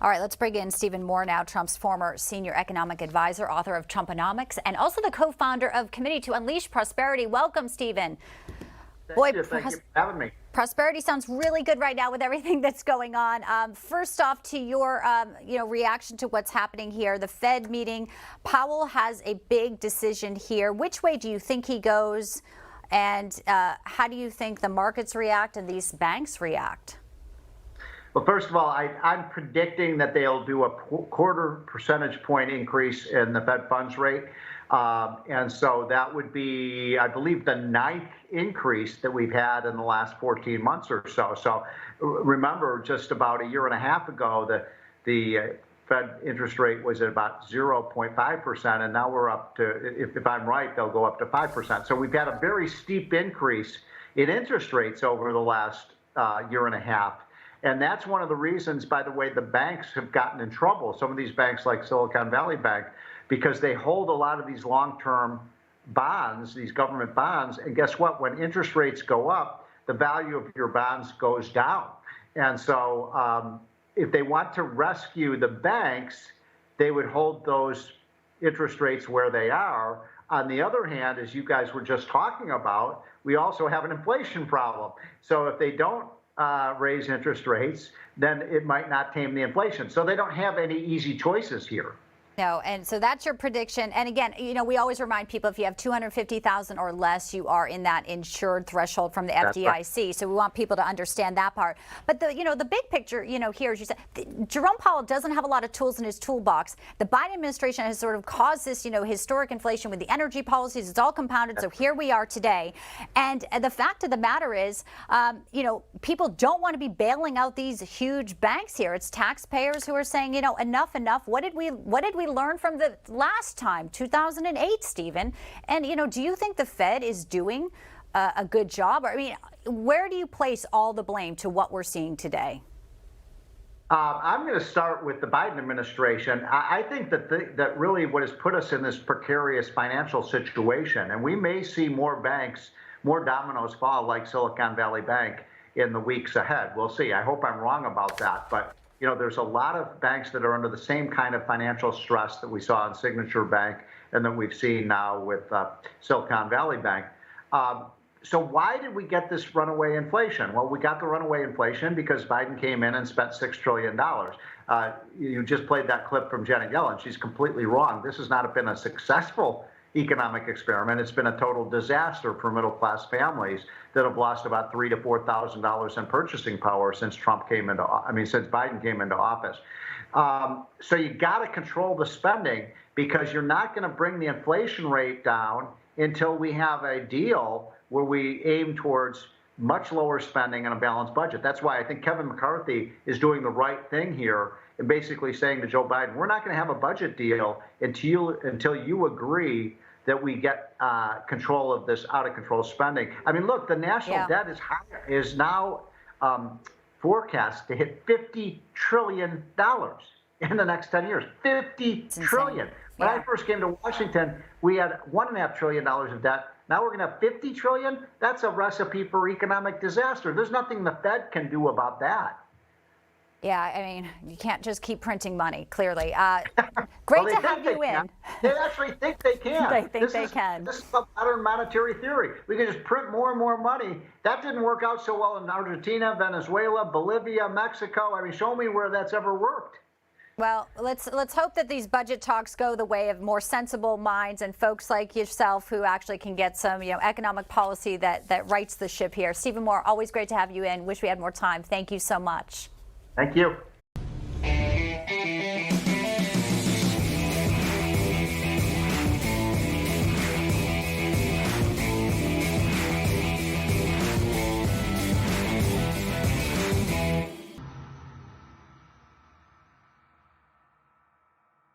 All right, let's bring in Stephen Moore now, Trump's former senior economic advisor, author of Trumponomics, and also the co-founder of Committee to Unleash Prosperity. Welcome, Stephen. Thank you for having me. Prosperity sounds really good right now with everything that's going on. First off, to your reaction to what's happening here, the Fed meeting. Powell has a big decision here. Which way do you think he goes, and how do you think the markets react and these banks react? Well, first of all, I'm predicting that they'll do a quarter percentage point increase in the Fed funds rate. And so that would be, I believe, the 9th increase that we've had in the last 14 months or so. So remember, just about a year and a half ago, the Fed interest rate was at about 0.5%, and now we're up to, if I'm right, they'll go up to 5%. So we've had a very steep increase in interest rates over the last year and a half. And that's one of the reasons, by the way, the banks have gotten in trouble. Some of these banks like Silicon Valley Bank, because they hold a lot of these long-term bonds, these government bonds. And guess what? When interest rates go up, the value of your bonds goes down. And so if they want to rescue the banks, they would hold those interest rates where they are. On the other hand, as you guys were just talking about, we also have an inflation problem. So if they don't raise interest rates, then it might not tame the inflation. So they don't have any easy choices here. No, and so that's your prediction. And again, we always remind people, if you have 250,000 or less, you are in that insured threshold from the FDIC. Right. So we want people to understand that part. But the big picture, here, as you said, Jerome Powell doesn't have a lot of tools in his toolbox. The Biden administration has sort of caused this, historic inflation with the energy policies. It's all compounded. So here we are today. And the fact of the matter is, people don't want to be bailing out these huge banks here. It's taxpayers who are saying, enough. What did we learn from the last time, 2008, Stephen? And, do you think the Fed is doing a good job? I mean, where do you place all the blame to what we're seeing today? I'm going to start with the Biden administration. I think that really what has put us in this precarious financial situation, and we may see more banks, more dominoes fall like Silicon Valley Bank in the weeks ahead. We'll see. I hope I'm wrong about that. But there's a lot of banks that are under the same kind of financial stress that we saw in Signature Bank and that we've seen now with Silicon Valley Bank. So why did we get this runaway inflation? Well, we got the runaway inflation because Biden came in and spent $6 trillion. You just played that clip from Janet Yellen. She's completely wrong. This has not been a successful economic experiment. It's been a total disaster for middle-class families that have lost about $3,000 to $4,000 in purchasing power since since Biden came into office. So you got to control the spending, because you're not going to bring the inflation rate down until we have a deal where we aim towards much lower spending and a balanced budget. That's why I think Kevin McCarthy is doing the right thing here and basically saying to Joe Biden, we're not going to have a budget deal until you agree that we get control of this out-of-control spending. I mean, look, the national debt is now forecast to hit $50 trillion in the next 10 years. $50 trillion. When I first came to Washington, we had $1.5 trillion of debt. Now we're going to have $50 trillion. That's a recipe for economic disaster. There's nothing the Fed can do about that. Yeah, I mean, you can't just keep printing money, clearly. Great to have you in. They actually think they can. They think they can. This is a modern monetary theory. We can just print more and more money. That didn't work out so well in Argentina, Venezuela, Bolivia, Mexico. I mean, show me where that's ever worked. Well, let's hope that these budget talks go the way of more sensible minds and folks like yourself who actually can get some, economic policy that rights the ship here. Stephen Moore, always great to have you in. Wish we had more time. Thank you so much. Thank you.